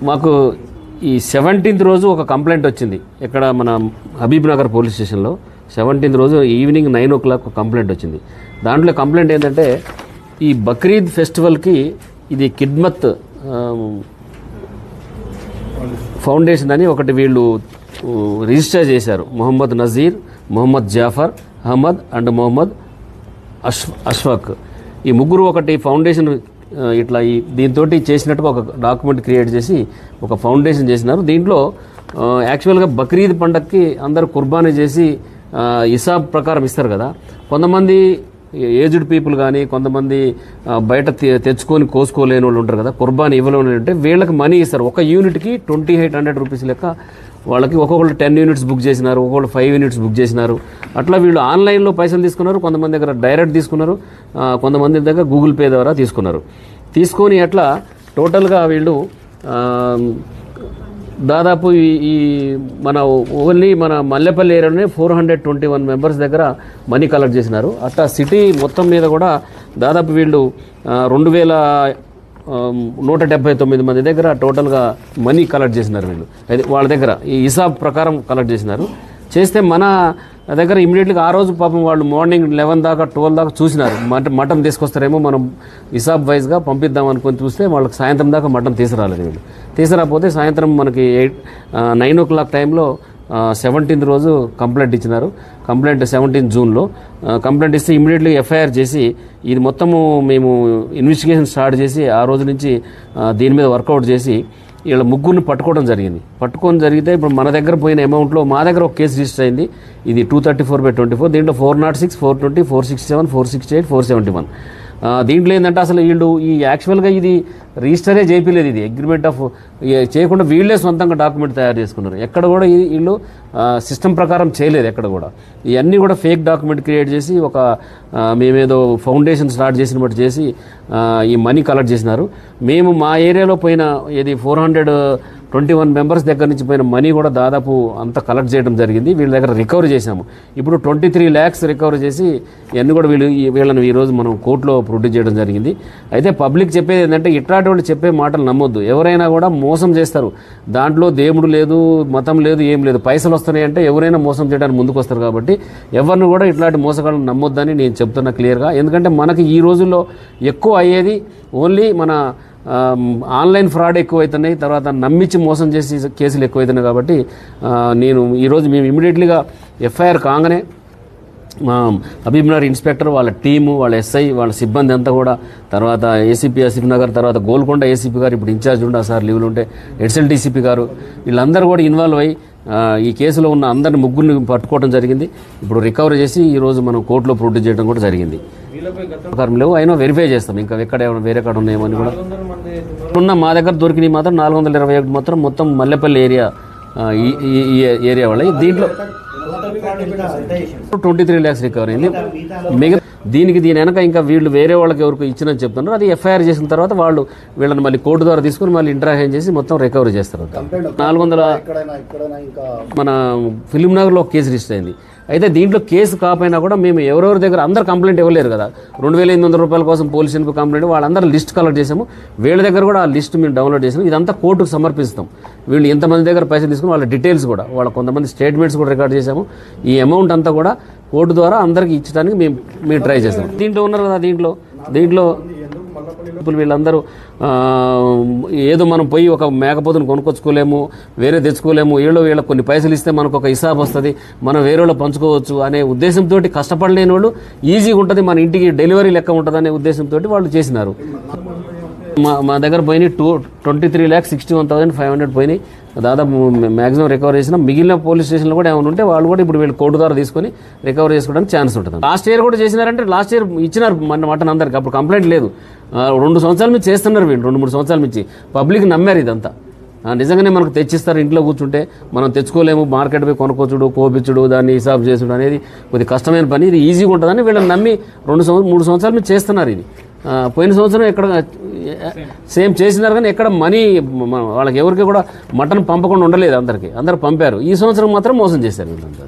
మాకు ఈ 17th రోజు ఒక కంప్లైంట్ వచ్చింది. ఇక్కడ మన హబీబ్ నగర్ పోలీస్ స్టేషన్లో 17th రోజు ఈవినింగ్ 9 o'clock కంప్లైంట్ వచ్చింది. దాంట్లో కంప్లైంట్ ఏంటంటే ఈ బక్రీద్ ఫెస్టివల్కి ఇది కిడ్మత్ ఫౌండేషన్ అని ఒకటి వీళ్ళు రిజిస్టర్ చేశారు. మొహమ్మద్ నజీర్, మొహమ్మద్ జాఫర్ అహ్మద్ అండ్ మొహమ్మద్ అష్ఫాక్ ఈ ముగ్గురు ఒకటి ఫౌండేషన్ ఇట్లా దీంతో చేసినట్టుగా ఒక డాక్యుమెంట్ క్రియేట్ చేసి ఒక ఫౌండేషన్ చేసినారు. దీంట్లో యాక్చువల్గా బక్రీద్ పండగకి అందరూ కుర్బానీ చేసి హిసాబ్ ప్రకారం ఇస్తారు కదా. కొంతమంది ఏజ్డ్ పీపుల్ కానీ కొంతమంది బయట తెచ్చుకొని కోసుకోలేని వాళ్ళు ఉంటారు కదా, కుర్బానీ ఇవ్వలేని అంటే వీళ్ళకి మనీ ఇస్తారు. ఒక యూనిట్కి 2800 రూపీస్ లెక్క వాళ్ళకి. ఒక్కొక్కళ్ళు 10 యూనిట్స్ బుక్ చేసినారు, ఒక్కొక్కళ్ళు 5 యూనిట్స్ బుక్ చేసినారు. అట్లా వీళ్ళు ఆన్లైన్లో పైసలు తీసుకున్నారు, కొంతమంది దగ్గర డైరెక్ట్ తీసుకున్నారు, కొంతమంది దగ్గర గూగుల్ పే ద్వారా తీసుకున్నారు. తీసుకొని అట్లా టోటల్గా వీళ్ళు దాదాపు ఈ మన ఓన్లీ మన మల్లెపల్లి ఏరియాలోనే 421 మెంబర్స్ దగ్గర మనీ కలెక్ట్ చేసినారు. అట్లా సిటీ మొత్తం మీద కూడా దాదాపు వీళ్ళు 2179 మంది దగ్గర టోటల్గా మనీ కలెక్ట్ చేసినారు. వీళ్ళు అది వాళ్ళ దగ్గర ఈ హిసాబ్ ప్రకారం కలెక్ట్ చేసినారు. చేస్తే మన దగ్గర ఇమీడియట్గా ఆ రోజు పాపం వాళ్ళు మార్నింగ్ 11 దాకా 12 దాకా చూసినారు. మటన్ తీసుకొస్తారేమో మనం హిసాబ్ వైజ్గా పంపిద్దాం అనుకొని చూస్తే వాళ్ళకి సాయంత్రం దాకా మటన్ తీసుకురాలేదు. వీళ్ళు తీసుకురాకపోతే సాయంత్రం మనకి 9 o'clock టైంలో 17th రోజు కంప్లైంట్ ఇచ్చినారు. కంప్లైంట్ 17 జూన్లో కంప్లైంట్ ఇస్తే ఇమీడియట్లీ ఎఫ్ఐఆర్ చేసి ఇది మొత్తము మేము ఇన్వెస్టిగేషన్ స్టార్ట్ చేసి ఆ రోజు నుంచి దీని మీద వర్కౌట్ చేసి వీళ్ళ ముగ్గురిని పట్టుకోవడం జరిగింది. పట్టుకొని జరిగితే ఇప్పుడు మన దగ్గర పోయిన అమౌంట్లో మా దగ్గర ఒక కేసు రిజిస్టర్ అయింది. ఇది 234/24. దీంట్లో 406, 420, 467, 468, 471. దీంట్లో ఏంటంటే అసలు వీళ్ళు ఈ యాక్చువల్గా ఇది రిజిస్టరే చేయలేదు. ఇది అగ్రిమెంట్ ఆఫ్ చేయకుండా వీళ్ళే సొంతంగా డాక్యుమెంట్ తయారు చేసుకున్నారు. ఎక్కడ కూడా వీళ్ళు సిస్టమ్ ప్రకారం చేయలేదు. ఎక్కడ కూడా ఇవన్నీ కూడా ఫేక్ డాక్యుమెంట్ క్రియేట్ చేసి ఒక మేమేదో ఫౌండేషన్ స్టార్ట్ చేసిన బట్టి చేసి ఈ మనీ కలెక్ట్ చేసినారు. మేము మా ఏరియాలో పోయిన ఇది 421 మెంబర్స్ దగ్గర నుంచి పోయిన మనీ కూడా దాదాపు అంతా కలెక్ట్ చేయడం జరిగింది. వీళ్ళ దగ్గర రికవరీ చేశాము. ఇప్పుడు 23 lakhs రికవరీ చేసి ఇవన్నీ కూడా వీళ్ళని ఈరోజు మనం కోర్టులో ప్రొడ్యూస్ చేయడం జరిగింది. అయితే పబ్లిక్ చెప్పేది ఏంటంటే ఇట్లాంటి వాళ్ళు చెప్పే మాటలు నమ్మొద్దు. ఎవరైనా కూడా మోసం చేస్తారు. దాంట్లో దేవుడు లేదు, మతం లేదు, ఏం లేదు. పైసలు వస్తున్నాయంటే ఎవరైనా మోసం చేయడానికి ముందుకు వస్తారు. కాబట్టి ఎవరిని కూడా ఇట్లాంటి మోసగాళ్ళని నమ్మొద్దని నేను చెప్తున్నా క్లియర్గా. ఎందుకంటే మనకి ఈ రోజుల్లో ఎక్కువ అయ్యేది ఓన్లీ మన ఆన్లైన్ ఫ్రాడ్ ఎక్కువైతున్నాయి, తర్వాత నమ్మించి మోసం చేసి కేసులు ఎక్కువైతున్నాయి. కాబట్టి నేను ఈరోజు మేము ఇమీడియట్లీగా ఎఫ్ఐఆర్ కాగానే మా హబీబ్ నగర్ ఇన్స్పెక్టర్, వాళ్ళ టీము, వాళ్ళ ఎస్ఐ, వాళ్ళ సిబ్బంది అంతా కూడా, తర్వాత ఏసీపీ ఆసిఫ్ నగర్, తర్వాత గోల్కొండ ఏసీపీ గారు ఇప్పుడు ఇన్ఛార్జ్ ఉండే సార్ లీవ్లు ఉంటే ఎడ్సెల్ డీసీపీ గారు, వీళ్ళందరూ కూడా ఇన్వాల్వ్ అయ్యి ఈ కేసులో ఉన్న అందరిని ముగ్గురిని పట్టుకోవడం జరిగింది. ఇప్పుడు రికవరీ చేసి ఈరోజు మనం కోర్టులో ప్రొడ్యూస్ చేయడం కూడా జరిగింది. లేవు అయినా వెరిఫై చేస్తాం. ఇంకా ఎక్కడ ఏమైనా వేరే కాడ ఉన్నాయేమని కూడా ఉన్న మా దగ్గర దొరికినవి మాత్రం 421 మొత్తం మల్లెపల్లి ఏరియా ఏరియా వాళ్ళ. దీంట్లో 23 lakhs రికవరీ అయింది. మిగతా దీని వెనక ఇంకా వీళ్ళు వేరే వాళ్ళకి ఎవరికి ఇచ్చినని చెప్తున్నారు. అది ఎఫ్ఐఆర్ చేసిన తర్వాత వాళ్ళు వీళ్ళని మళ్ళీ కోర్టు ద్వారా తీసుకుని మళ్ళీ ఇంటరాక్షన్ చేసి మొత్తం రికవరీ చేస్తారు. 400 మన ఫిలిం నగర్లో ఒక కేసు రిజిస్టర్ అయింది. అయితే దీంట్లో కేసు కాకపోయినా కూడా మేము ఎవరెవరి దగ్గర అందరు కంప్లైంట్ ఇవ్వలేరు కదా. 2800 రూపాయల కోసం పోలీసులకు కంప్లైంట్ వాళ్ళందరూ లిస్ట్ కలెక్ట్ చేసాము. వీళ్ళ దగ్గర కూడా ఆ లిస్ట్ మేము డౌన్లోడ్ చేసాము. ఇదంతా కోర్టుకు సమర్పిస్తాం. వీళ్ళు ఎంతమంది దగ్గర పైసలు తీసుకుని వాళ్ళ డీటెయిల్స్ కూడా, వాళ్ళ కొంతమంది స్టేట్మెంట్స్ కూడా రికార్డ్ చేసాము. ఈ అమౌంట్ అంతా కూడా కోర్టు ద్వారా అందరికీ ఇచ్చడానికి మేము ట్రై చేస్తాం. దీంట్లో ఉన్నారు కదా, దీంట్లో వీళ్ళందరూ ఏదో మనం పోయి ఒక మేకపోతును కొనుక్కొచ్చుకోలేము, వేరే తెచ్చుకోలేము, వీళ్ళకి కొన్ని పైసలు ఇస్తే మనకు ఒక హిసాబ్ వస్తుంది, మనం వేరే వాళ్ళు పంచుకోవచ్చు అనే ఉద్దేశంతో, కష్టపడలేని వాళ్ళు ఈజీగా ఉంటుంది, మన ఇంటికి డెలివరీ లెక్క ఉంటుంది అనే ఉద్దేశంతో వాళ్ళు చేసినారు. మా దగ్గర పోయినాయి 23,61,500 పోయినాయి. దాదాపు మ్యాక్సిమం రికవర్ చేసిన. మిగిలిన పోలీస్ స్టేషన్లో కూడా ఏమైనా ఉంటే వాళ్ళు కూడా ఇప్పుడు వీళ్ళు కోర్టు ద్వారా తీసుకొని రికవర్ చేసుకోవడానికి ఛాన్స్ ఉంటుంది. లాస్ట్ ఇయర్ కూడా చేసినారంటే లాస్ట్ ఇయర్ ఇచ్చినారు మటన్ అందరికి, అప్పుడు కంప్లైంట్ లేదు. 2 సంవత్సరాల నుంచి చేస్తున్నారు వీళ్ళు, 2-3 సంవత్సరాల నుంచి. పబ్లిక్ నమ్మారు ఇదంతా. నిజంగానే మనకు తెచ్చిస్తారు. ఇంట్లో కూర్చుంటే మనం తెచ్చుకోలేము, మార్కెట్ పోయి కొనుక్కొచ్చుడు, కోపించుడు, దాన్ని హిసాబ్ చేసుడు అనేది కొద్ది కష్టమైన పని. ఇది ఈజీగా ఉంటుందని వీళ్ళని నమ్మి 2-3 సంవత్సరాల నుంచి చేస్తున్నారు ఇది. పోయిన సంవత్సరం ఎక్కడ సేమ్ చేసినారు కానీ ఎక్కడ మనీ వాళ్ళకి ఎవరికి కూడా మటన్ పంపకుండా ఉండలేదు. అందరూ పంపారు. ఈ సంవత్సరం మాత్రం మోసం చేశారు వీళ్ళంతా.